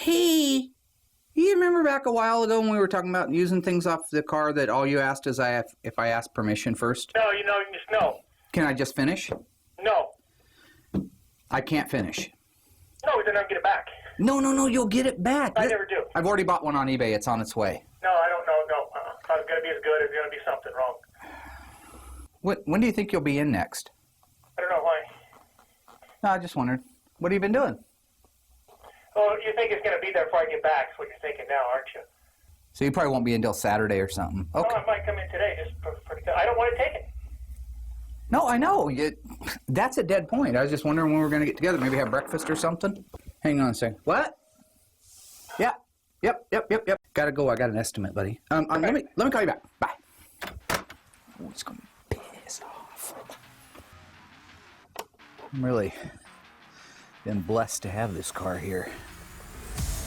Hey, you remember back a while ago when we were talking about using things off the car that all you asked is if I asked permission first? No, just no. Can I just finish? No. I can't finish. No, then I'll get it back. No, you'll get it back. I never do. I've already bought one on eBay. It's on its way. No, I don't know. No. It's not going to be as good. It's going to be something wrong. When do you think you'll be in next? I don't know why. No, I just wondered. What have you been doing? Well, you think it's going to be there before I get back. That's what you're thinking now, aren't you? So you probably won't be until Saturday or something. Okay. No, I might come in today. I don't want to take it. No, I know. That's a dead point. I was just wondering when we were going to get together. Maybe have breakfast or something. Hang on a second. What? Yeah. Yep. Gotta go. I got an estimate, buddy. Let me call you back. Bye. Oh, it's going to piss off. I'm really been blessed to have this car here.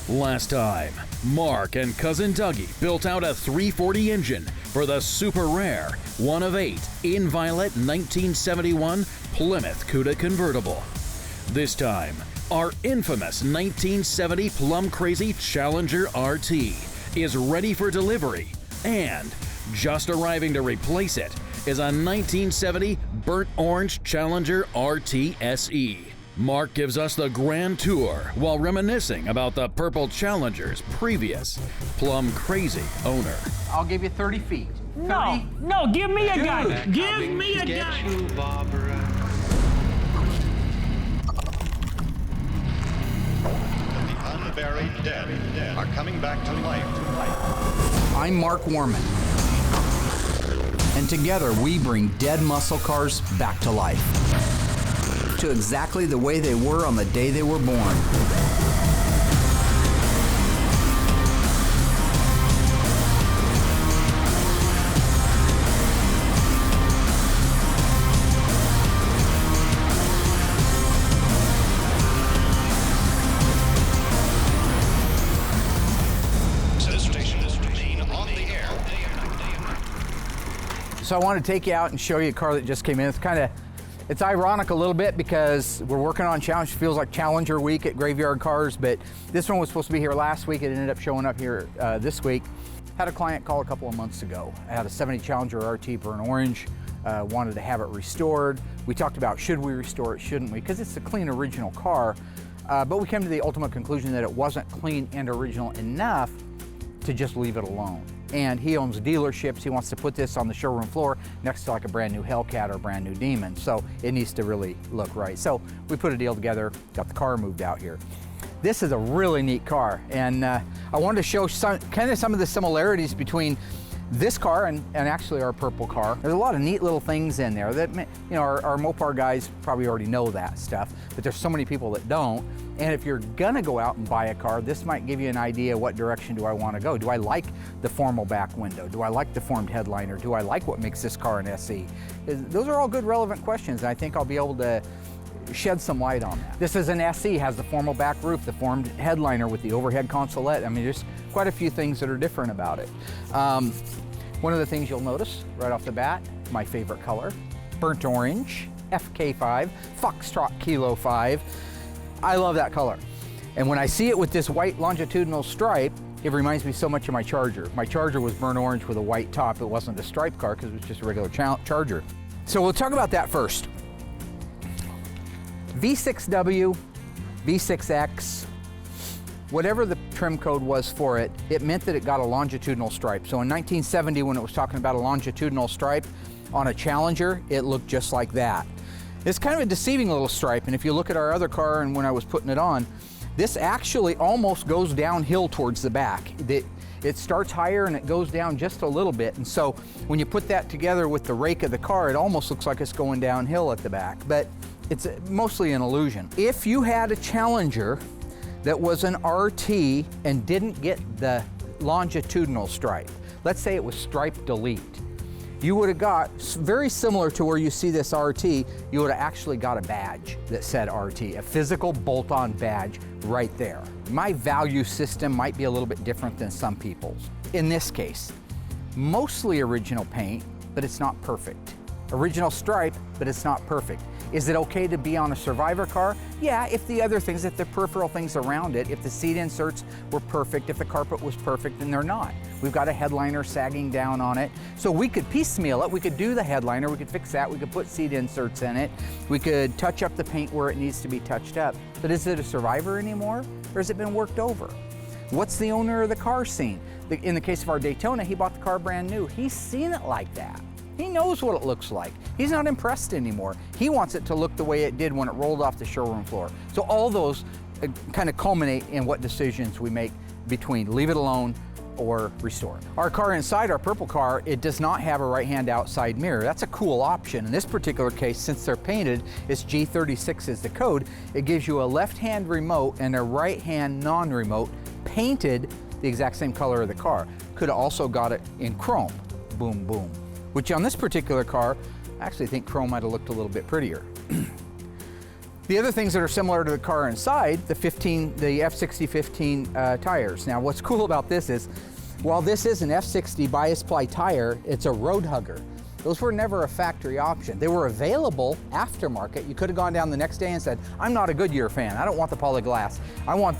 Last time, Mark and cousin Dougie built out a 340 engine for the super rare 1 of 8 Inviolate 1971 Plymouth Cuda convertible. This time, our infamous 1970 Plum Crazy Challenger RT is ready for delivery, and just arriving to replace it is a 1970 Burnt Orange Challenger RT SE. Mark gives us the grand tour while reminiscing about the Purple Challenger's previous Plum Crazy owner. I'll give you 30 feet. 30? No, give me a gun. Give me a gun. You, Barbara. The unburied dead are coming back to life. I'm Mark Warman, and together we bring dead muscle cars back to life, to exactly the way they were on the day they were born. So I want to take you out and show you a car that just came in. It's ironic a little bit because we're working on Challenge. It feels like Challenger week at Graveyard Cars, but this one was supposed to be here last week. It ended up showing up here this week. Had a client call a couple of months ago. I had a 70 Challenger RT Burnt Orange, wanted to have it restored. We talked about should we restore it, shouldn't we? Because it's a clean original car, but we came to the ultimate conclusion that it wasn't clean and original enough to just leave it alone. And he owns dealerships. He wants to put this on the showroom floor next to like a brand new Hellcat or a brand new Demon. So it needs to really look right. So we put a deal together, got the car moved out here. This is a really neat car. And I wanted to show some of the similarities between this car and actually our purple car. There's a lot of neat little things in there that, you know, our Mopar guys probably already know that stuff, but there's so many people that don't. And if you're gonna go out and buy a car, this might give you an idea what direction do I want to go. Do I like the formal back window? Do I like the formed headliner? Do I like what makes this car an SE? Those are all good relevant questions, and I think I'll be able to shed some light on that. This is an SE, has the formal back roof, the formed headliner with the overhead consolette. I mean, there's quite a few things that are different about it. One of the things you'll notice right off the bat, my favorite color, burnt orange, FK5, Foxtrot Kilo 5. I love that color. And when I see it with this white longitudinal stripe, it reminds me so much of my Charger. My Charger was burnt orange with a white top. It wasn't a stripe car because it was just a regular Charger. So we'll talk about that first. V6W, V6X, whatever the trim code was for it, it meant that it got a longitudinal stripe. So in 1970, when it was talking about a longitudinal stripe on a Challenger, it looked just like that. It's kind of a deceiving little stripe, and if you look at our other car and when I was putting it on, this actually almost goes downhill towards the back. It starts higher and it goes down just a little bit, and so when you put that together with the rake of the car, it almost looks like it's going downhill at the back, but it's mostly an illusion. If you had a Challenger that was an RT and didn't get the longitudinal stripe, let's say it was stripe delete, you would have got, very similar to where you see this RT, you would have actually got a badge that said RT, a physical bolt-on badge right there. My value system might be a little bit different than some people's. In this case, mostly original paint, but it's not perfect. Original stripe, but it's not perfect. Is it okay to be on a Survivor car? Yeah, if the other things, if the peripheral things around it, if the seat inserts were perfect, if the carpet was perfect, then they're not. We've got a headliner sagging down on it. So we could piecemeal it. We could do the headliner, we could fix that, we could put seat inserts in it, we could touch up the paint where it needs to be touched up. But is it a Survivor anymore, or has it been worked over? What's the owner of the car seen? In the case of our Daytona, he bought the car brand new. He's seen it like that. He knows what it looks like. He's not impressed anymore. He wants it to look the way it did when it rolled off the showroom floor. So all those kind of culminate in what decisions we make between leave it alone or restore. Our car inside, our purple car, it does not have a right-hand outside mirror. That's a cool option. In this particular case, since they're painted, it's G36 is the code. It gives you a left-hand remote and a right-hand non-remote painted the exact same color of the car. Could have also got it in chrome. Boom, boom. Which on this particular car, I actually think chrome might have looked a little bit prettier. The other things that are similar to the car inside, the F6015 tires. Now what's cool about this is, while this is an F60 bias ply tire, it's a road hugger. Those were never a factory option. They were available aftermarket. You could have gone down the next day and said, I'm not a Goodyear fan. I don't want the polyglass. I want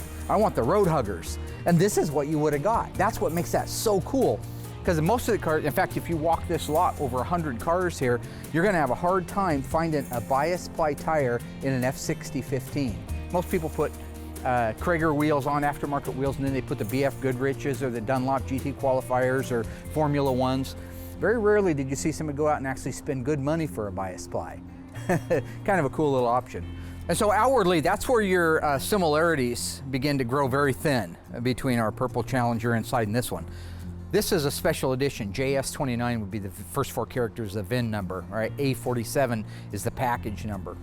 the road huggers. And this is what you would have got. That's what makes that so cool. Because most of the cars, in fact, if you walk this lot, over 100 cars here, you're gonna have a hard time finding a bias ply tire in an F6015. Most people put Krager wheels on, aftermarket wheels, and then they put the BF Goodriches or the Dunlop GT qualifiers or Formula Ones. Very rarely did you see someone go out and actually spend good money for a bias ply. Kind of a cool little option. And so outwardly, that's where your similarities begin to grow very thin between our purple Challenger inside and this one. This is a special edition. JS29 would be the first 4 characters of the VIN number, right? A47 is the package number.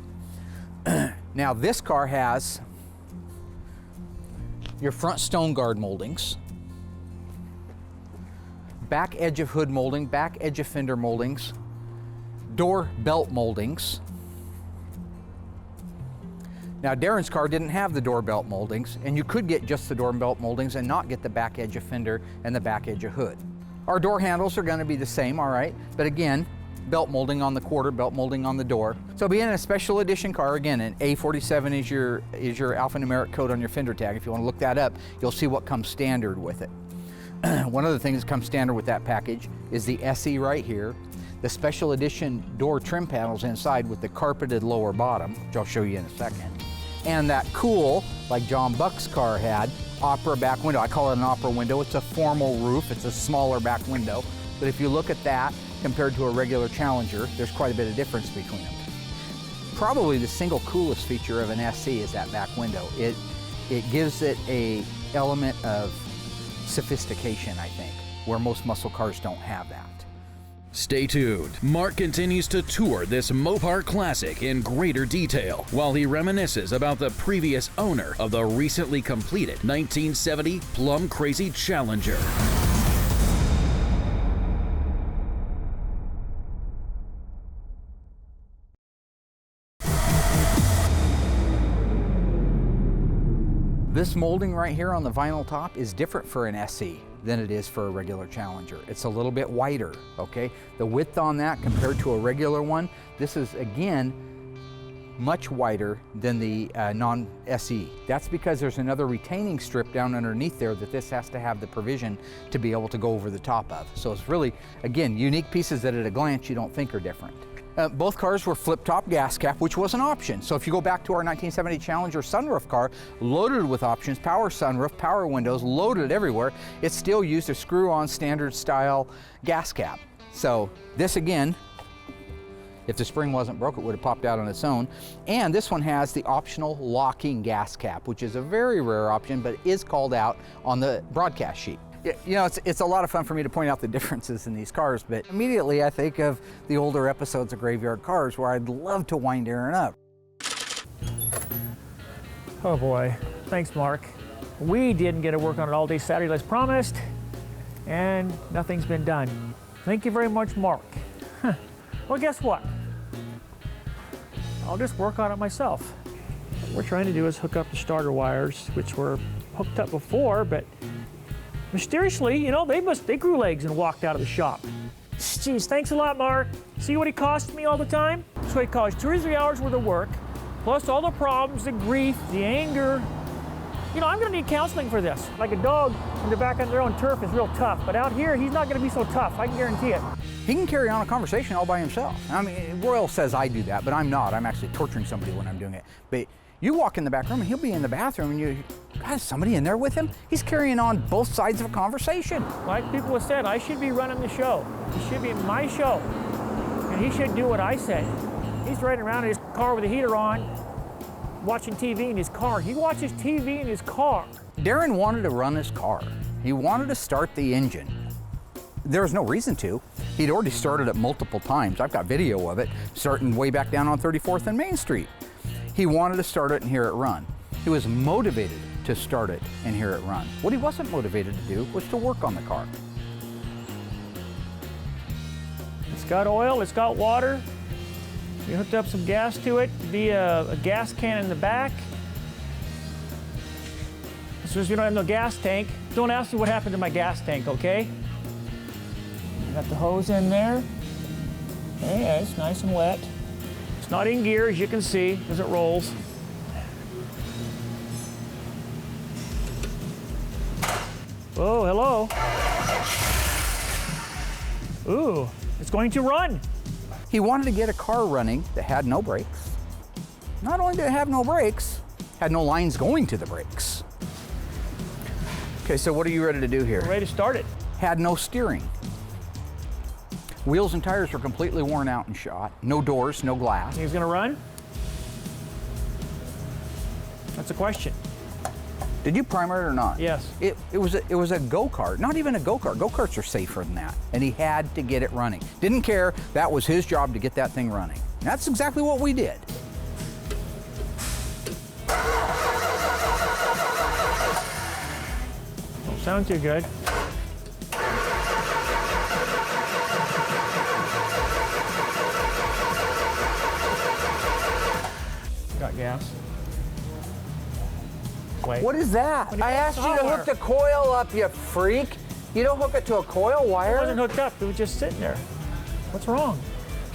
Now this car has your front stone guard moldings, back edge of hood molding, back edge of fender moldings, door belt moldings. Now Daren'S car didn't have the door belt moldings, and you could get just the door belt moldings and not get the back edge of fender and the back edge of hood. Our door handles are gonna be the same, all right, but again, belt molding on the quarter, belt molding on the door. So being a special edition car, again, an A47 is your alphanumeric code on your fender tag. If you wanna look that up, you'll see what comes standard with it. One of the things that comes standard with that package is the SE right here, the special edition door trim panels inside with the carpeted lower bottom, which I'll show you in a second. And that cool, like John Buck's car had, opera back window. I call it an opera window. It's a formal roof. It's a smaller back window. But if you look at that compared to a regular Challenger, there's quite a bit of difference between them. Probably the single coolest feature of an SE is that back window. It gives it a element of sophistication, I think, where most muscle cars don't have that. Stay tuned. Mark continues to tour this Mopar classic in greater detail while he reminisces about the previous owner of the recently completed 1970 Plum Crazy Challenger. This molding right here on the vinyl top is different for an SE than it is for a regular Challenger. It's a little bit wider, okay? The width on that compared to a regular one, this is again much wider than the non-SE. That's because there's another retaining strip down underneath there that this has to have the provision to be able to go over the top of. So it's really, again, unique pieces that at a glance you don't think are different. Both cars were flip-top gas cap, which was an option. So if you go back to our 1970 Challenger sunroof car, loaded with options, power sunroof, power windows, loaded everywhere, it still used a screw-on standard style gas cap. So this again, if the spring wasn't broke, it would have popped out on its own. And this one has the optional locking gas cap, which is a very rare option, but is called out on the broadcast sheet. You know, it's a lot of fun for me to point out the differences in these cars, but immediately I think of the older episodes of Graveyard Carz where I'd love to wind Darren up. Oh boy, thanks Mark. We didn't get to work on it all day Saturday as promised, and nothing's been done. Thank you very much, Mark. Well, guess what? I'll just work on it myself. What we're trying to do is hook up the starter wires, which were hooked up before, but mysteriously, you know, they grew legs and walked out of the shop. Geez, thanks a lot, Mark. See what he costs me all the time? So he costs 2 or 3 hours worth of work, plus all the problems, the grief, the anger. You know, I'm gonna need counseling for this. Like a dog in the back on their own turf is real tough, but out here, he's not gonna be so tough, I can guarantee it. He can carry on a conversation all by himself. I mean, Royal says I do that, but I'm not. I'm actually torturing somebody when I'm doing it. But you walk in the back room and he'll be in the bathroom and you, God, is somebody in there with him? He's carrying on both sides of a conversation. Like people have said, I should be running the show. It should be my show. And he should do what I say. He's riding around in his car with the heater on, watching TV in his car. He watches TV in his car. Darren wanted to run his car. He wanted to start the engine. There was no reason to. He'd already started it multiple times. I've got video of it, starting way back down on 34th and Main Street. He wanted to start it and hear it run. He was motivated to start it and hear it run. What he wasn't motivated to do was to work on the car. It's got oil, it's got water. We hooked up some gas to it via a gas can in the back. As soon as we don't have no gas tank, don't ask me what happened to my gas tank, okay? Got the hose in there. Yeah, it's nice and wet. It's not in gear, as you can see, as it rolls. Oh, hello. Ooh, it's going to run. He wanted to get a car running that had no brakes. Not only did it have no brakes, had no lines going to the brakes. Okay, so what are you ready to do here? We're ready to start it. Had no steering. Wheels and tires were completely worn out and shot. No doors, no glass. Think it's gonna run? That's a question. Did you primer it or not? Yes. It was a go-kart, not even a go-kart. Go-karts are safer than that. And he had to get it running. Didn't care, that was his job to get that thing running. And that's exactly what we did. Don't sound too good. Got gas. Wait. What is that? I asked you to hook the coil up, you freak. You don't hook it to a coil It wire. wasn't hooked up, it was just sitting there. What's wrong?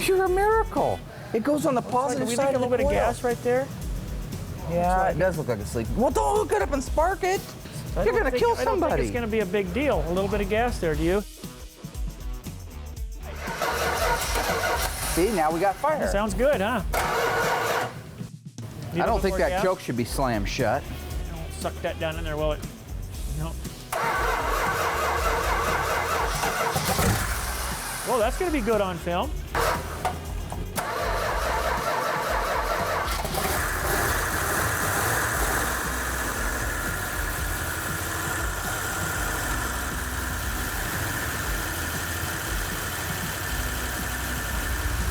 You're a miracle. It goes on the Like, positive we side leak a of the little bit of coil. gas right there. Yeah, it does look like it's leaking. Well, don't hook it up and spark it. You're gonna kill I don't think somebody. it's gonna be a big deal. A little bit of gas there, do you? See, now we got fire. Sounds good, huh? Need I a don't little think more that gas? choke should be slammed shut. Suck that down in there, will it? No. Well, that's gonna be good on film.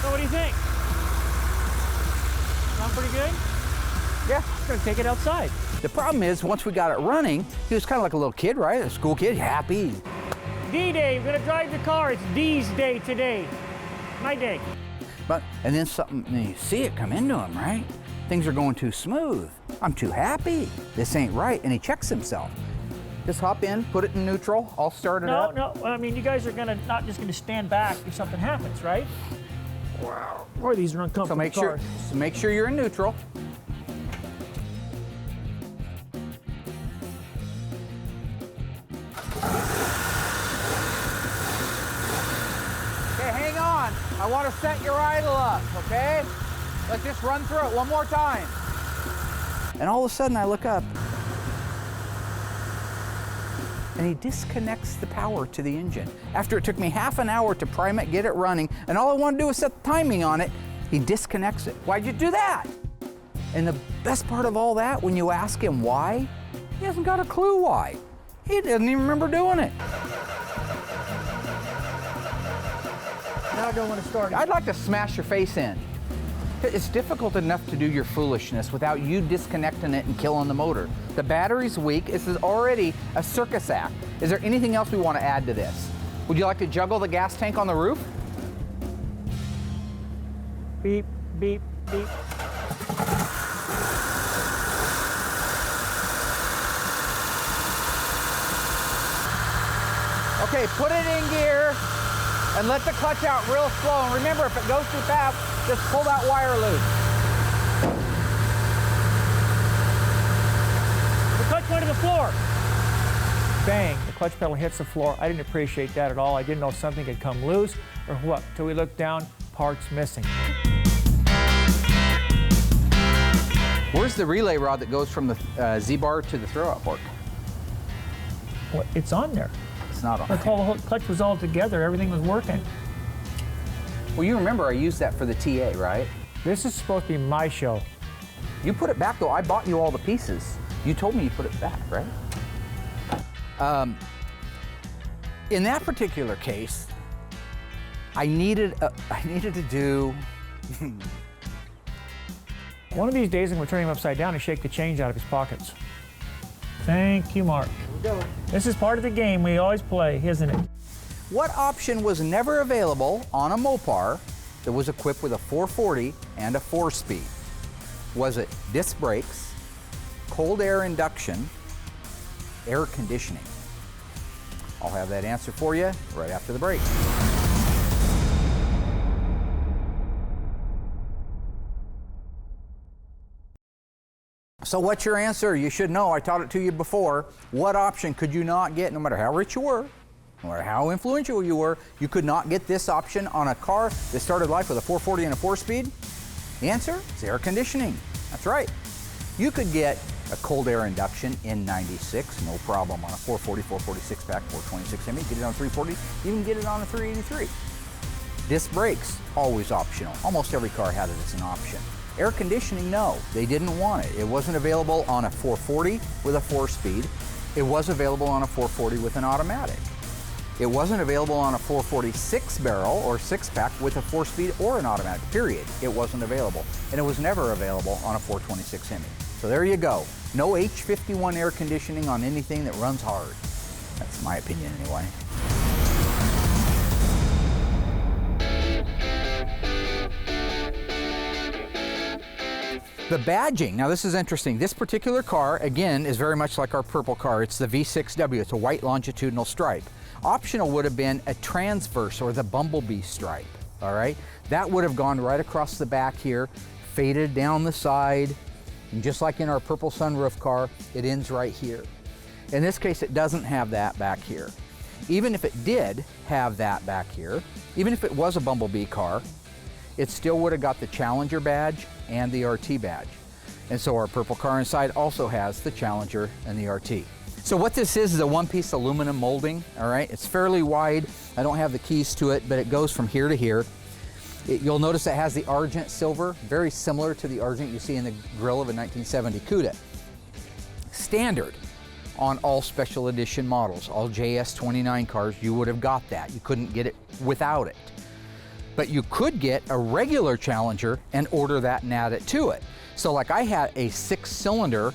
So what do you think? Sound pretty good? Yeah. We're gonna take it outside. The problem is, once we got it running, he was kind of like a little kid, right? A school kid, happy. D-Day, we're gonna drive the car. It's D's day today. My day. But, and then something, and you see it come into him, right? Things are going too smooth. I'm too happy. This ain't right. And he checks himself. Just hop in, put it in neutral, I'll start it up. No, I mean, you guys are not just gonna stand back if something happens, right? Boy, these are uncomfortable So make sure you're in neutral. Okay, hang on. I want to set your idle up, okay? Let's just run through it one more time. And all of a sudden I look up and he disconnects the power to the engine. After it took me half an hour to prime it, get it running, and all I want to do is set the timing on it, he disconnects it. Why'd you do that? And the best part of all that, when you ask him why, he hasn't got a clue why. He doesn't even remember doing it. Now I don't want to start it. I'd like to smash your face in. It's difficult enough to do your foolishness without you disconnecting it and killing the motor. The battery's weak. This is already a circus act. Is there anything else we want to add to this? Would you like to juggle the gas tank on the roof? Beep, beep, beep. Okay, put it in gear. And let the clutch out real slow. And remember, if it goes too fast, just pull that wire loose. The clutch went to the floor. Bang, the clutch pedal hits the floor. I didn't appreciate that at all. I didn't know something had come loose or what. Till we looked down, parts missing. Where's the relay rod that goes from the Z-bar to the throwout fork? Well, it's on there. It's not on The there. whole clutch was all together. Everything was working. Well, you remember I used that for the TA, right? This is supposed to be my show. You put it back, though. I bought you all the pieces. You told me you put it back, right? In that particular case, I needed to do. One of these days, I'm going to turn him upside down and shake the change out of his pockets. Thank you, Mark. This is part of the game we always play, isn't it? What option was never available on a Mopar that was equipped with a 440 and a 4-speed? Was it disc brakes, cold air induction, air conditioning? I'll have that answer for you right after the break. So what's your answer? You should know, I taught it to you before. What option could you not get, no matter how rich you were, no matter how influential you were, you could not get this option on a car that started life with a 440 and a 4-speed? The answer is air conditioning. That's right. You could get a cold air induction in 96, no problem, on a 440, 446 pack, 426 Hemi. Get it on a 340, even get it on a 383. Disc brakes, always optional. Almost every car had it as an option. Air conditioning, no, they didn't want it. It wasn't available on a 440 with a 4-speed. It was available on a 440 with an automatic. It wasn't available on a 446 barrel or 6-pack with a 4-speed or an automatic, period. It wasn't available. And it was never available on a 426 Hemi. So there you go. No H51 air conditioning on anything that runs hard. That's my opinion anyway. The badging, now this is interesting. This particular car, again, is very much like our purple car. It's the V6W, it's a white longitudinal stripe. Optional would have been a transverse or the bumblebee stripe, all right? That would have gone right across the back here, faded down the side, and just like in our purple sunroof car, it ends right here. In this case, it doesn't have that back here. Even if it did have that back here, even if it was a bumblebee car, it still would have got the Challenger badge and the RT badge. And so our purple car inside also has the Challenger and the RT. So what this is a one-piece aluminum molding, all right? It's fairly wide. I don't have the keys to it, but it goes from here to here. You'll notice it has the argent silver, very similar to the argent you see in the grille of a 1970 Cuda. Standard on all special edition models, all JS29 cars, you would have got that. You couldn't get it without it. But you could get a regular Challenger and order that and add it to it. So like I had a 6-cylinder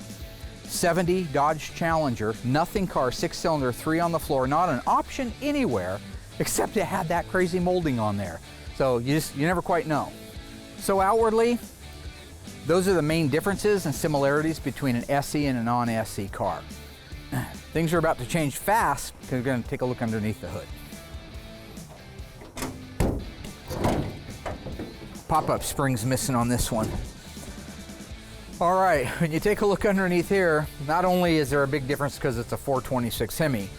70 Dodge Challenger, nothing car, 6-cylinder, 3 on the floor, not an option anywhere, except it had that crazy molding on there. So you never quite know. So outwardly, those are the main differences and similarities between an SE and a non-SE car. Things are about to change fast because we're going to take a look underneath the hood. Pop-up spring's missing on this one. All right, when you take a look underneath here, not only is there a big difference because it's a 426 Hemi,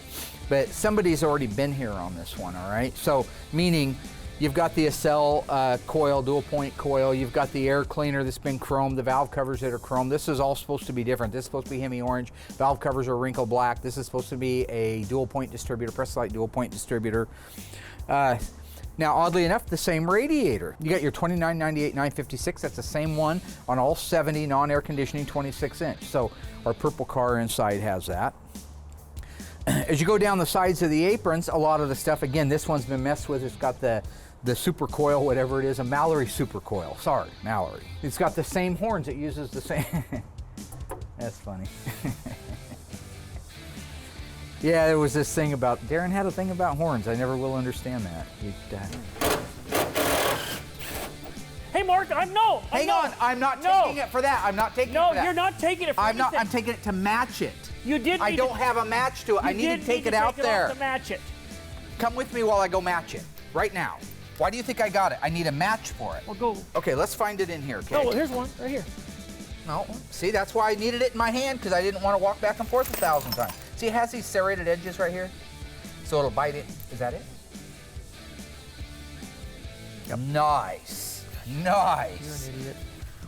but somebody's already been here on this one, all right? So, meaning you've got the Acel coil, dual point coil, you've got the air cleaner that's been chromed, the valve covers that are chromed. This is all supposed to be different. This is supposed to be Hemi orange, valve covers are wrinkle black. This is supposed to be a dual point distributor, press light dual point distributor. Now, oddly enough, the same radiator. You got your 2998 956, that's the same one on all 70 non-air conditioning 26-inch. So our purple car inside has that. As you go down the sides of the aprons, a lot of the stuff, again, this one's been messed with. It's got the super coil, whatever it is, a Mallory super coil. Sorry, Mallory. It's got the same horns. It uses the same. That's funny. Yeah, there was this thing about, Darren had a thing about horns. I never will understand that. Hey, Mark, Hang on, I'm not taking it for that. I'm not taking it for that. No, you're not taking it for anything. I'm taking it to match it. You did. I don't have a match to it. I need to take it out there. To match it. Come with me while I go match it. right now. Why do you think I got it? I need a match for it. Well, go. Okay, let's find it in here, okay? Oh, well, here's one right here. No, see, that's why I needed it in my hand, because I didn't want to walk back and forth 1,000 times. See, it has these serrated edges right here, so it'll bite it. Is that it? Yep. Nice, nice. You're an idiot.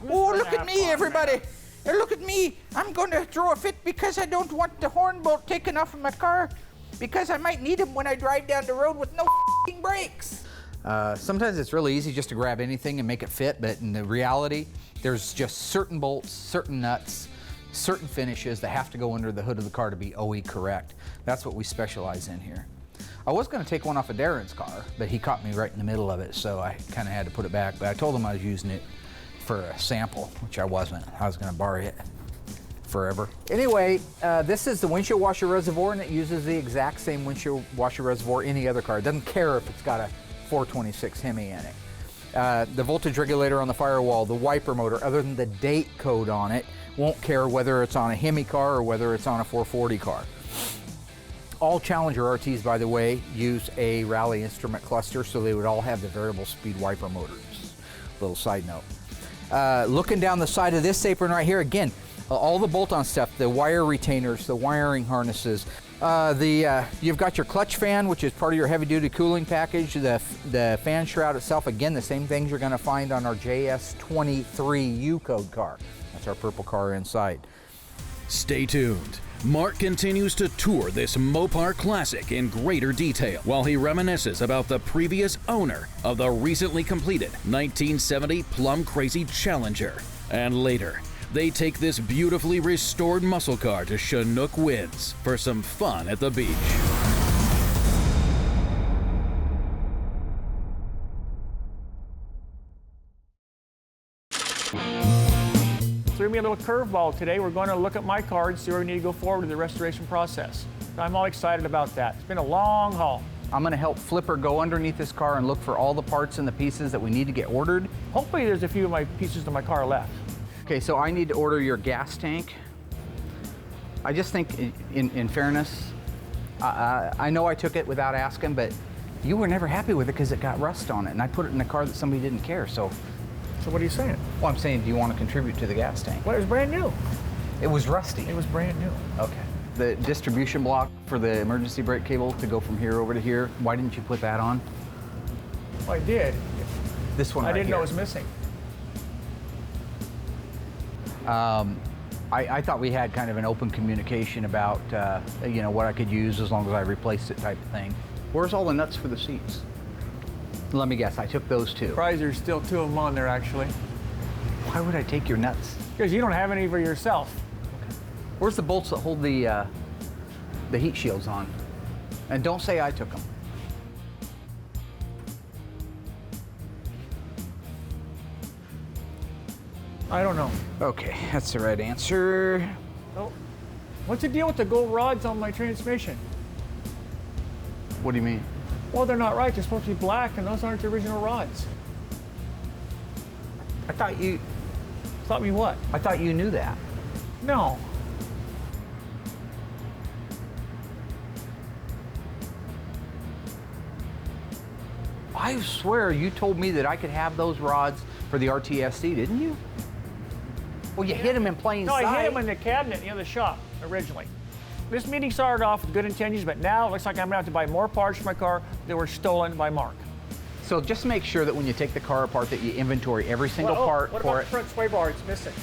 Oh, look at me, everybody. Look at me. I'm going to throw a fit because I don't want the horn bolt taken off of my car, because I might need them when I drive down the road with no f***ing brakes. Sometimes it's really easy just to grab anything and make it fit, but in the reality, there's just certain bolts, certain nuts, certain finishes that have to go under the hood of the car to be OE correct. That's what we specialize in here. I was going to take one off of Daren'S car, but he caught me right in the middle of it, so I kind of had to put it back. But I told him I was using it for a sample, which I wasn't. I was going to borrow it forever. Anyway, this is the windshield washer reservoir, and it uses the exact same windshield washer reservoir any other car. It doesn't care if it's got a 426 Hemi in it. The voltage regulator on the firewall, the wiper motor, other than the date code on it, won't care whether it's on a Hemi car or whether it's on a 440 car. All Challenger RTs, by the way, use a rally instrument cluster, so they would all have the variable speed wiper motors. Little side note. Looking down the side of this apron right here, again, all the bolt-on stuff, the wire retainers, the wiring harnesses, you've got your clutch fan, which is part of your heavy-duty cooling package, the fan shroud itself, again, the same things you're going to find on our JS23 U-code car. That's our purple car inside. Stay tuned. Mark continues to tour this Mopar classic in greater detail while he reminisces about the previous owner of the recently completed 1970 Plum Crazy Challenger. And later, they take this beautifully restored muscle car to Chinook Winds for some fun at the beach. So we're going to be a little curveball today. We're going to look at my car and see where we need to go forward with the restoration process. I'm all excited about that. It's been a long haul. I'm going to help Flipper go underneath this car and look for all the parts and the pieces that we need to get ordered. Hopefully there's a few of my pieces of my car left. Okay, so I need to order your gas tank. I just think, in fairness, I know I took it without asking, but you were never happy with it because it got rust on it, and I put it in a car that somebody didn't care, so. So what are you saying? Well, I'm saying, do you want to contribute to the gas tank? Well, it was brand new. It was rusty. It was brand new. Okay. The distribution block for the emergency brake cable to go from here over to here, why didn't you put that on? Well, I did. This one right I didn't know here. it was missing. I thought we had kind of an open communication about, you know, what I could use as long as I replaced it type of thing. Where's all the nuts for the seats? Let me guess, I took those too. Surprised there's still two of them on there, actually. Why would I take your nuts? Because you don't have any for yourself. Where's the bolts that hold the heat shields on? And don't say I took them. I don't know. Okay, that's the right answer. Oh. What's the deal with the gold rods on my transmission? What do you mean? Well, they're not right. They're supposed to be black, and those aren't the original rods. I thought you Thought me what? I thought you knew that. No. I swear you told me that I could have those rods for the RTSC, didn't you? Well, you hit them in plain sight. No, I hit them in the cabinet in the shop originally. This meeting started off with good intentions, but now it looks like I'm gonna have to buy more parts for my car that were stolen by Mark. So just make sure that when you take the car apart that you inventory every single part what for about it. the front sway bar? It's missing.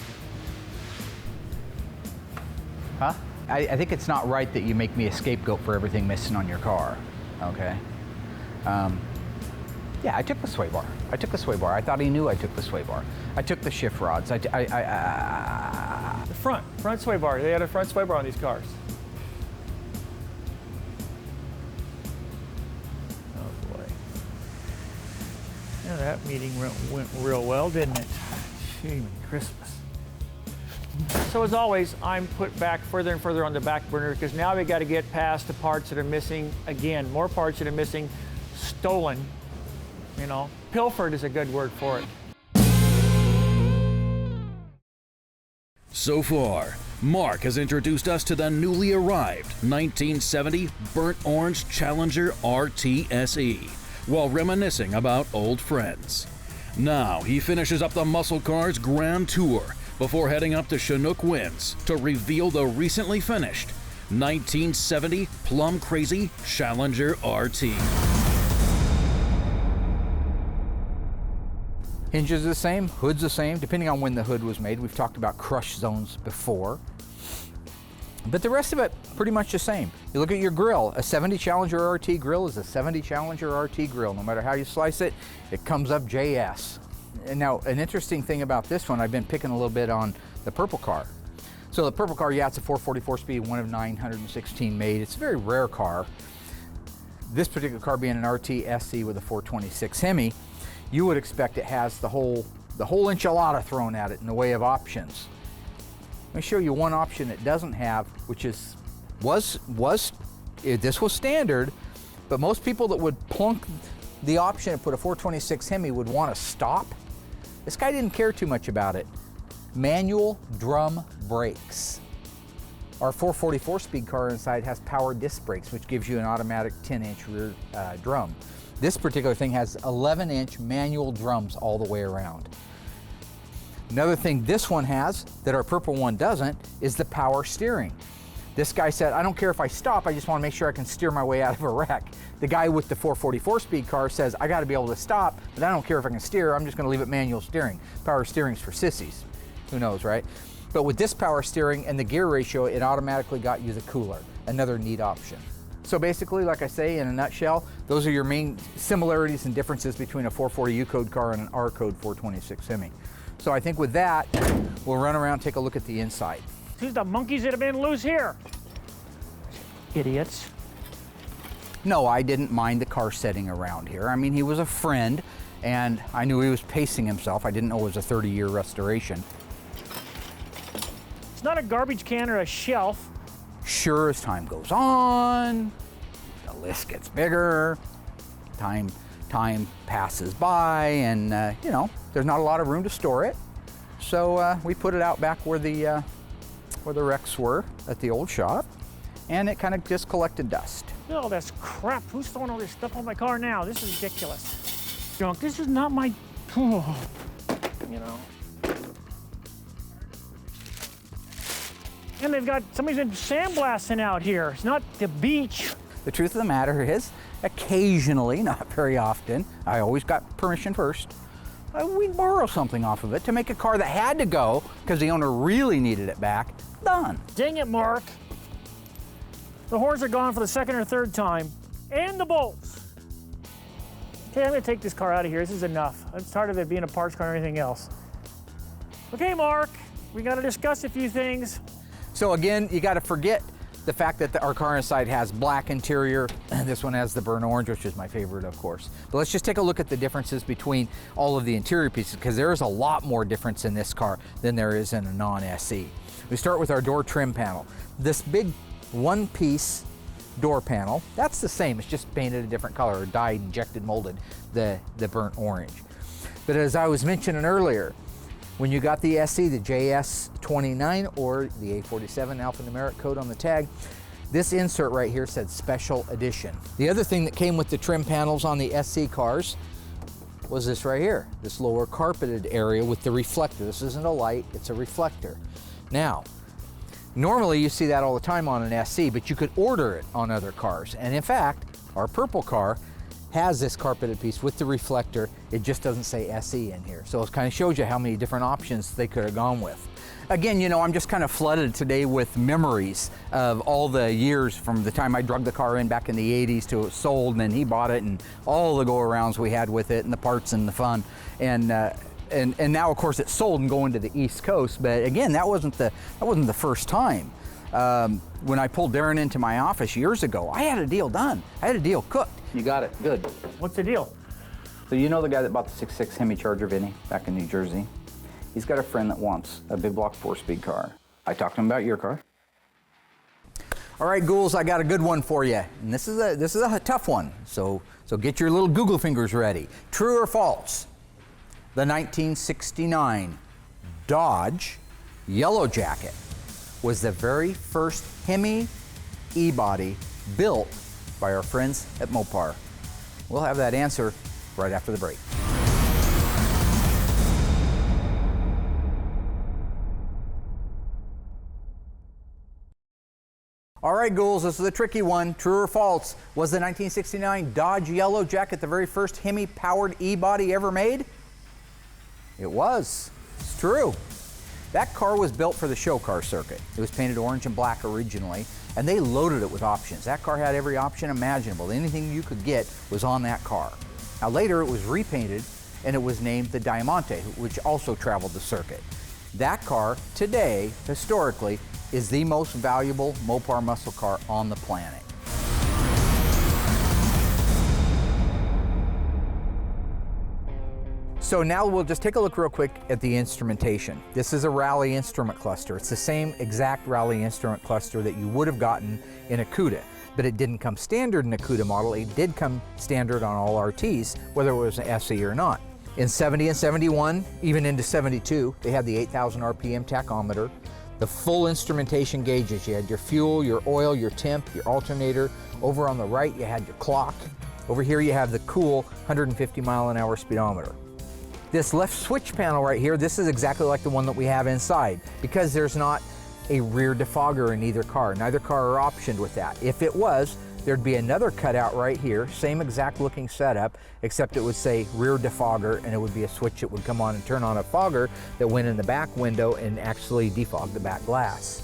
Huh? I think it's not right that you make me a scapegoat for everything missing on your car, okay? Yeah, I took the sway bar. I took the sway bar. I thought he knew I took the sway bar. I took the shift rods. The front sway bar. They had a front sway bar on these cars. Oh boy. Yeah, that meeting went real well, didn't it? Gee, Christmas. So as always, I'm put back further and further on the back burner because now we got to get past the parts that are missing. Again, more parts that are missing, stolen. You know, pilfered is a good word for it. So far, Mark has introduced us to the newly arrived 1970 Burnt Orange Challenger RTSE, while reminiscing about old friends. Now he finishes up the muscle car's grand tour before heading up to Chinook Winds to reveal the recently finished 1970 Plum Crazy Challenger RT. Hinges are the same, hood's the same, depending on when the hood was made. We've talked about crush zones before. But the rest of it, pretty much the same. You look at your grill, a 70 Challenger RT grill is a 70 Challenger RT grill. No matter how you slice it, it comes up JS. And now, an interesting thing about this one, I've been picking a little bit on the purple car. So the purple car, yeah, it's a 444 speed, one of 916 made. It's a very rare car. This particular car being an RT SC with a 426 Hemi, you would expect it has the whole enchilada thrown at it in the way of options. Let me show you one option it doesn't have, which is this was standard, but most people that would plunk the option and put a 426 Hemi would want to stop. This guy didn't care too much about it. Manual drum brakes. Our 444 speed car inside has power disc brakes, which gives you an automatic 10-inch rear drum. This particular thing has 11-inch manual drums all the way around. Another thing this one has that our purple one doesn't is the power steering. This guy said, I don't care if I stop, I just want to make sure I can steer my way out of a wreck. The guy with the 444 speed car says, I got to be able to stop, but I don't care if I can steer, I'm just going to leave it manual steering. Power steering's for sissies. Who knows, right? But with this power steering and the gear ratio, it automatically got you the cooler. Another neat option. So basically, like I say, in a nutshell, those are your main similarities and differences between a 440 U-code car and an R-code 426 Hemi. So I think with that, we'll run around and take a look at the inside. Who's the monkeys that have been loose here? Idiots. No, I didn't mind the car setting around here. I mean, he was a friend, and I knew he was pacing himself. I didn't know it was a 30-year restoration. It's not a garbage can or a shelf. Sure, as time goes on, the list gets bigger, time passes by, and you know, there's not a lot of room to store it. So we put it out back where the wrecks were at the old shop, and it kind of just collected dust. Look at all this crap. Who's throwing all this stuff on my car now? This is ridiculous. Junk, this is not my, you know. And they've got, somebody's been sandblasting out here. It's not the beach. The truth of the matter is, occasionally, not very often, I always got permission first, we'd borrow something off of it to make a car that had to go because the owner really needed it back, done. Dang it, Mark. The horns are gone for the second or third time, and the bolts. Okay, I'm gonna take this car out of here. This is enough. I'm tired of it being a parts car or anything else. Okay, Mark, we gotta discuss a few things. So again, you gotta forget the fact that our car inside has black interior, and this one has the burnt orange, which is my favorite, of course. But let's just take a look at the differences between all of the interior pieces, because there is a lot more difference in this car than there is in a non-SE. We start with our door trim panel. This big one-piece door panel, that's the same, it's just painted a different color, or dyed, injected, molded, the burnt orange. But as I was mentioning earlier, when you got the SE, the JS29 or the A47 alphanumeric code on the tag, this insert right here said Special Edition. The other thing that came with the trim panels on the SC cars was this right here, this lower carpeted area with the reflector. This isn't a light, it's a reflector. Now, normally you see that all the time on an SC, but you could order it on other cars. And in fact, our purple car has this carpeted piece with the reflector. It just doesn't say SE in here. So it kind of shows you how many different options they could have gone with. Again, you know, I'm just kind of flooded today with memories of all the years from the time I drug the car in back in the 80s to it was sold, and then he bought it, and all the go-arounds we had with it, and the parts and the fun. And now, of course, it's sold and going to the East Coast. But again, that wasn't the first time. When I pulled Darren into my office years ago, I had a deal done. I had a deal cooked. You got it, good. What's the deal? So you know the guy that bought the 6.6 Hemi Charger, Vinny, back in New Jersey? He's got a friend that wants a big block 4-speed car. I talked to him about your car. All right, ghouls, I got a good one for you. And this is a tough one, so get your little Google fingers ready. True or false? The 1969 Dodge Yellow Jacket was the very first Hemi e-body built by our friends at Mopar. We'll have that answer right after the break. All right, ghouls, this is the tricky one. True or false? Was the 1969 Dodge Yellow Jacket the very first Hemi-powered e-body ever made? It was. It's true. That car was built for the show car circuit. It was painted orange and black originally, and they loaded it with options. That car had every option imaginable. Anything you could get was on that car. Now later it was repainted, and it was named the Diamante, which also traveled the circuit. That car, today, historically, is the most valuable Mopar muscle car on the planet. So now we'll just take a look real quick at the instrumentation. This is a rally instrument cluster. It's the same exact rally instrument cluster that you would have gotten in a CUDA, but it didn't come standard in a CUDA model. It did come standard on all RTs, whether it was an SE or not. In 70 and 71, even into 72, they had the 8,000 RPM tachometer, the full instrumentation gauges. You had your fuel, your oil, your temp, your alternator. Over on the right, you had your clock. Over here, you have the cool 150 mile an hour speedometer. This left switch panel right here, this is exactly like the one that we have inside, because there's not a rear defogger in either car. Neither car are optioned with that. If it was, there'd be another cutout right here, same exact looking setup, except it would say rear defogger, and it would be a switch that would come on and turn on a fogger that went in the back window and actually defog the back glass.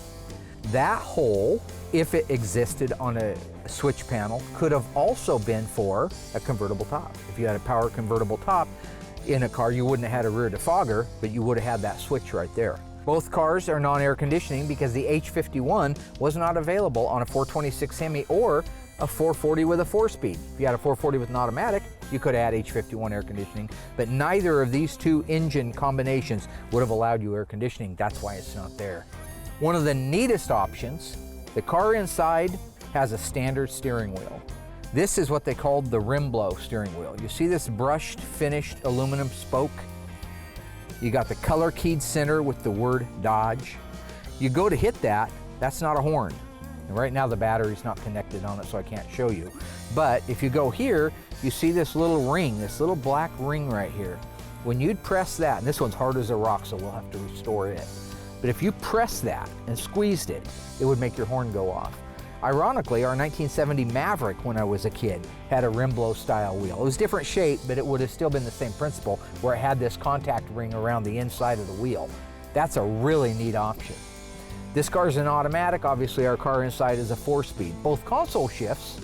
That hole, if it existed on a switch panel, could have also been for a convertible top. If you had a power convertible top in a car, you wouldn't have had a rear defogger, but you would have had that switch right there. Both cars are non-air conditioning because the H51 was not available on a 426 Hemi or a 440 with a 4-speed. If you had a 440 with an automatic, you could add H51 air conditioning, but neither of these two engine combinations would have allowed you air conditioning. That's why it's not there. One of the neatest options, the car inside has a standard steering wheel. This is what they called the rim blow steering wheel. You see this brushed, finished aluminum spoke? You got the color keyed center with the word Dodge. You go to hit that, that's not a horn. And right now the battery's not connected on it, so I can't show you. But if you go here, you see this little ring, this little black ring right here. When you'd press that, and this one's hard as a rock, so we'll have to restore it. But if you press that and squeezed it, it would make your horn go off. Ironically, our 1970 Maverick, when I was a kid, had a rim blow style wheel. It was different shape, but it would have still been the same principle, where it had this contact ring around the inside of the wheel. That's a really neat option. This car's an automatic. Obviously, our car inside is a 4-speed. Both console shifts,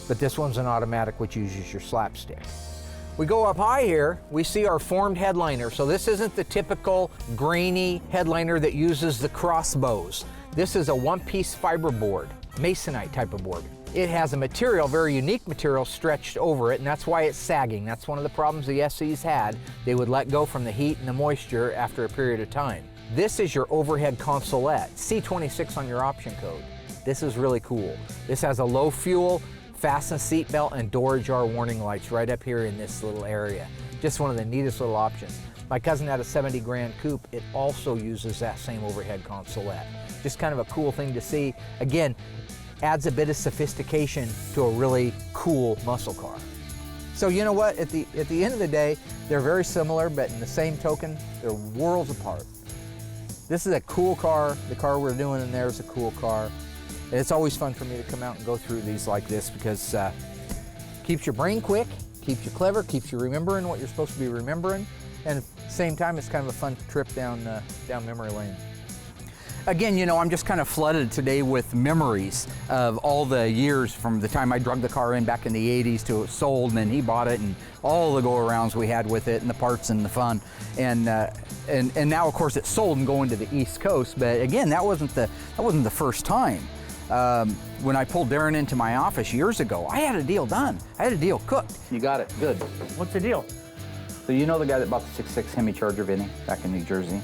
but this one's an automatic, which uses your slapstick. We go up high here, we see our formed headliner. So this isn't the typical grainy headliner that uses the crossbows. This is a one-piece fiberboard, masonite type of board. It has a material, very unique material, stretched over it, and that's why it's sagging. That's one of the problems the SEs had. They would let go from the heat and the moisture after a period of time. This is your overhead consolette, C26 on your option code. This is really cool. This has a low fuel, fasten seat belt, and door ajar warning lights right up here in this little area. Just one of the neatest little options. My cousin had a 70 grand coupe. It also uses that same overhead consolette. Just kind of a cool thing to see. Again, adds a bit of sophistication to a really cool muscle car. So you know what, at the end of the day, they're very similar, but in the same token, they're worlds apart. This is a cool car. The car we're doing in there is a cool car. And it's always fun for me to come out and go through these like this because keeps your brain quick, keeps you clever, keeps you remembering what you're supposed to be remembering, and at the same time, it's kind of a fun trip down memory lane. Again, you know, I'm just kind of flooded today with memories of all the years from the time I drug the car in back in the 80s to it sold, and then he bought it, and all the go-arounds we had with it, and the parts and the fun. And now, of course, it's sold and going to the East Coast. But again, that wasn't the first time. When I pulled Darren into my office years ago, I had a deal done. I had a deal cooked. You got it, good. What's the deal? So you know the guy that bought the 6.6 Hemi Charger Vinny back in New Jersey?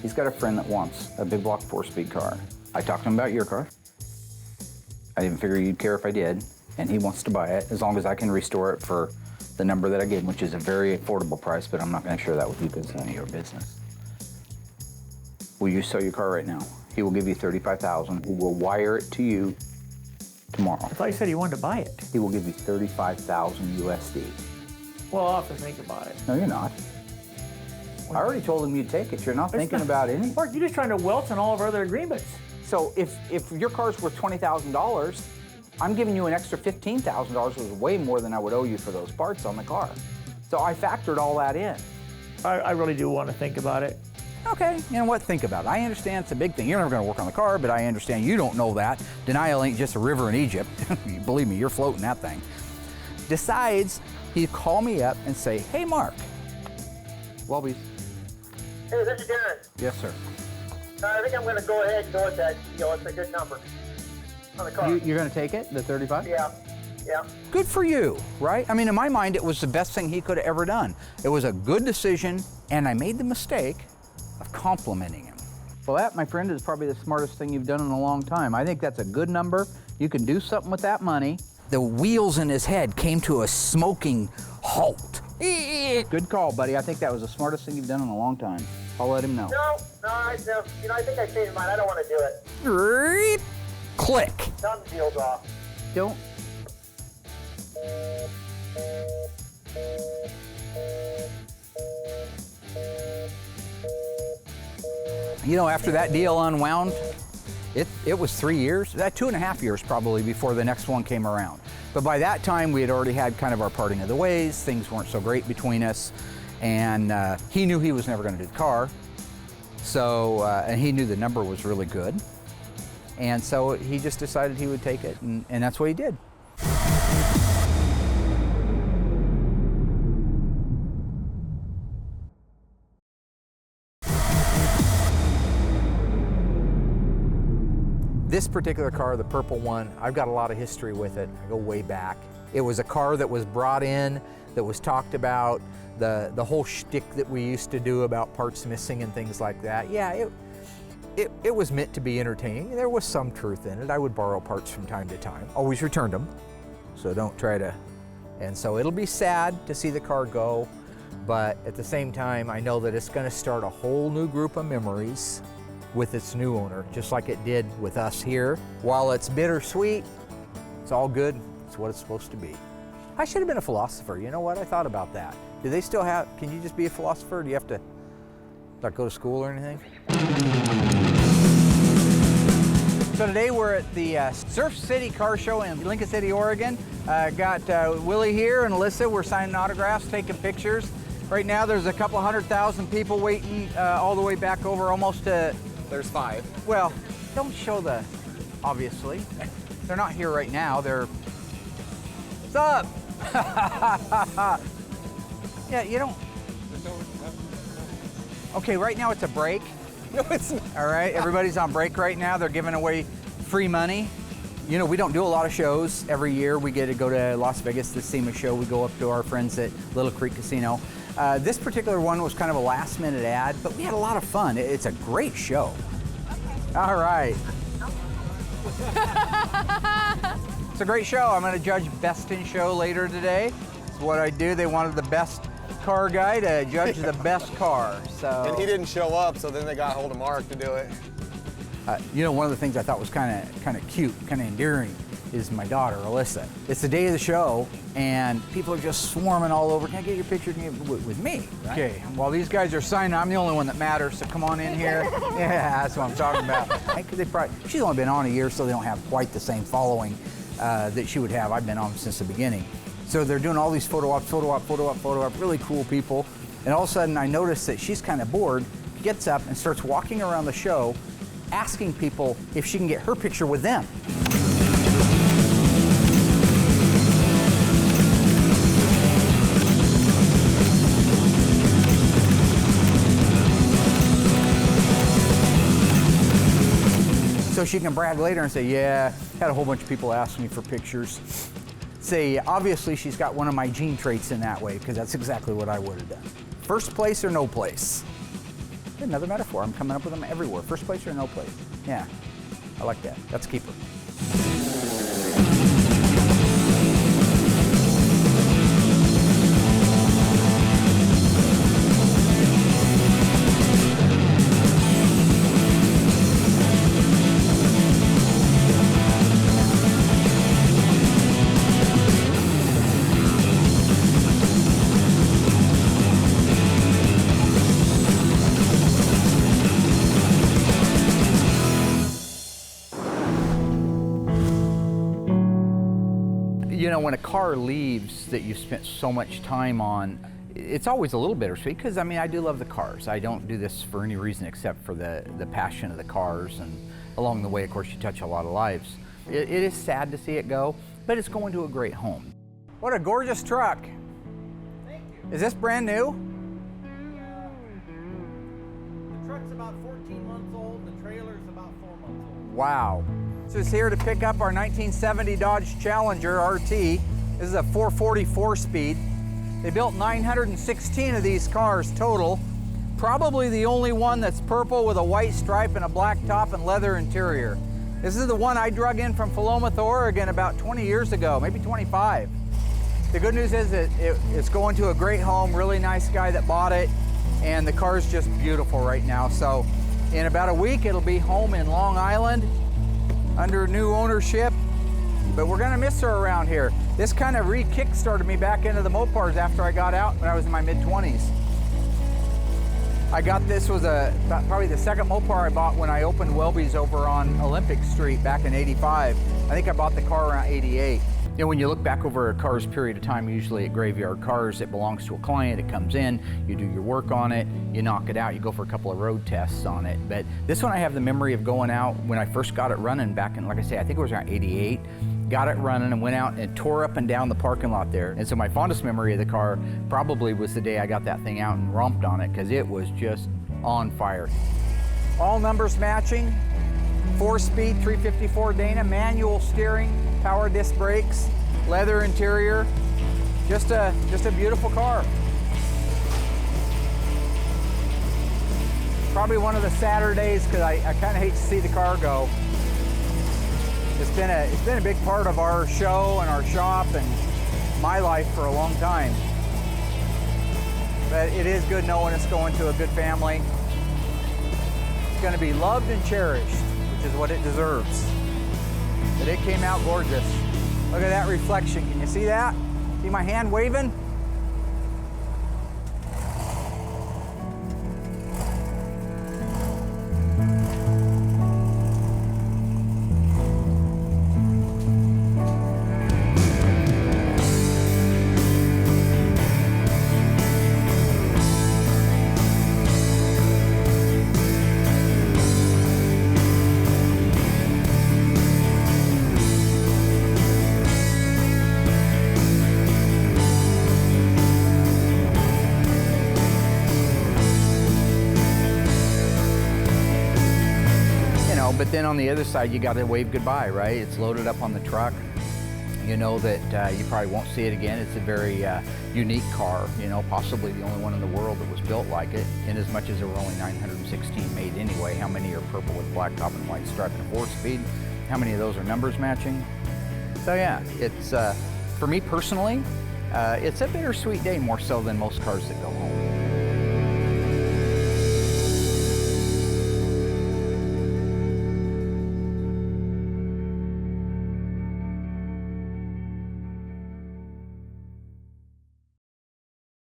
He's got a friend that wants a big block 4-speed car. I talked to him about your car. I didn't figure you'd care if I did, and he wants to buy it as long as I can restore it for the number that I gave him, which is a very affordable price, but I'm not going to share that with you because it's none of your business. Will you sell your car right now? He will give you $35,000. We will wire it to you tomorrow. I thought you said you wanted to buy it. He will give you 35,000 USD. Well, I'll have to think about it. No, you're not. I already told him you'd take it. You're not thinking about anything. Mark, you're just trying to welch on all of our other agreements. So if your car's worth $20,000, I'm giving you an extra $15,000, which is way more than I would owe you for those parts on the car. So I factored all that in. I really do want to think about it. Okay, you know what? Think about it. I understand it's a big thing. You're never going to work on the car, but I understand you don't know that. Denial ain't just a river in Egypt. Believe me, you're floating that thing. Decides he'd call me up and say, hey, Mark. Wellby's. Hey, this is Darren. Yes, sir. I think I'm going to go ahead and go with that deal. It's a good number on the car. You're going to take it, the 35? Yeah. Good for you, right? I mean, in my mind, it was the best thing he could have ever done. It was a good decision, and I made the mistake of complimenting him. Well, that, my friend, is probably the smartest thing you've done in a long time. I think that's a good number. You can do something with that money. The wheels in his head came to a smoking halt. Good call, buddy. I think that was the smartest thing you've done in a long time. I'll let him know. No, I think I changed mine. I don't want to do it. Click. Done, the deal's off. Don't. You know, after that deal unwound, it was 3 years, 2.5 years probably before the next one came around. But by that time, we had already had kind of our parting of the ways. Things weren't so great between us. And he knew he was never going to do the car. So, and he knew the number was really good. And so he just decided he would take it, and that's what he did. This particular car, the purple one, I've got a lot of history with it. I go way back. It was a car that was brought in, that was talked about, the whole shtick that we used to do about parts missing and things like that. Yeah, it was meant to be entertaining. There was some truth in it. I would borrow parts from time to time. Always returned them, so don't try to. And so it'll be sad to see the car go, but at the same time, I know that it's gonna start a whole new group of memories with its new owner, just like it did with us here. While it's bittersweet, it's all good. It's what it's supposed to be. I should have been a philosopher. You know what? I thought about that. Do they still have, can you just be a philosopher? Do you have to like go to school or anything? So today we're at the Surf City Car Show in Lincoln City, Oregon. Got Willie here and Alyssa. We're signing autographs, taking pictures. Right now there's a couple 100,000 people waiting all the way back over almost to... There's 5. Well, don't show the, obviously. They're not here right now. They're, what's up? Yeah, you don't. Okay, right now it's a break. No, it's not. All right, everybody's on break right now. They're giving away free money. You know, we don't do a lot of shows every year. We get to go to Las Vegas to see a show. We go up to our friends at Little Creek Casino. This particular one was kind of a last minute ad, but we had a lot of fun. It's a great show. Okay. All right. It's a great show. I'm going to judge Best in Show later today. It's what I do. They wanted the best car guy to judge the best car. So. And he didn't show up, so then they got hold of Mark to do it. You know, one of the things I thought was kind of cute, kind of endearing, is my daughter, Alyssa. It's the day of the show, and people are just swarming all over. Can I get your picture with me? Right? Okay, while these guys are signing, I'm the only one that matters, so come on in here. Yeah, that's what I'm talking about. She's only been on a year, so they don't have quite the same following that she would have. I've been on since the beginning. So they're doing all these photo op, really cool people. And all of a sudden, I notice that she's kind of bored, gets up and starts walking around the show, asking people if she can get her picture with them. So she can brag later and say, yeah, had a whole bunch of people ask me for pictures. Say, obviously she's got one of my gene traits in that way, because that's exactly what I would have done. First place or no place? Another metaphor, I'm coming up with them everywhere. First place or no place? Yeah, I like that. That's a keeper. You know, when a car leaves that you've spent so much time on, it's always a little bittersweet because, I mean, I do love the cars. I don't do this for any reason except for the passion of the cars, and along the way, of course, you touch a lot of lives. It is sad to see it go, but it's going to a great home. What a gorgeous truck. Thank you. Is this brand new? The truck's about 14 months old, the trailer's about 4 months old. Wow. This is here to pick up our 1970 Dodge Challenger RT. This is a 440 4-speed. They built 916 of these cars total. Probably the only one that's purple with a white stripe and a black top and leather interior. This is the one I drug in from Philomath, Oregon about 20 years ago, maybe 25. The good news is that it's going to a great home, really nice guy that bought it, and the car's just beautiful right now. So in about a week, it'll be home in Long Island under new ownership, but we're gonna miss her around here. This kind of re-kick-started me back into the Mopars after I got out when I was in my mid-20s. I got this, was probably the second Mopar I bought when I opened Welby's over on Olympic Street back in '85. I think I bought the car around '88. You know, when you look back over a car's period of time, usually at Graveyard Cars, it belongs to a client, it comes in, you do your work on it, you knock it out, you go for a couple of road tests on it. But this one I have the memory of going out when I first got it running back in, like I say, I think it was around '88. Got it running and went out and tore up and down the parking lot there. And so my fondest memory of the car probably was the day I got that thing out and romped on it, because it was just on fire. All numbers matching, 4-speed 354 Dana, manual steering, power disc brakes, leather interior, just a beautiful car. Probably one of the sadder days because I kind of hate to see the car go. It's been a big part of our show and our shop and my life for a long time. But it is good knowing it's going to a good family. It's going to be loved and cherished, which is what it deserves. But it came out gorgeous. Look at that reflection. Can you see that? See my hand waving? But then on the other side, you got to wave goodbye, right? It's loaded up on the truck. You know that you probably won't see it again. It's a very unique car, you know, possibly the only one in the world that was built like it. And as much as there were only 916 made anyway, how many are purple with black top and white stripe and a 4-speed? How many of those are numbers matching? So yeah, it's, for me personally, it's a bittersweet day, more so than most cars that go home.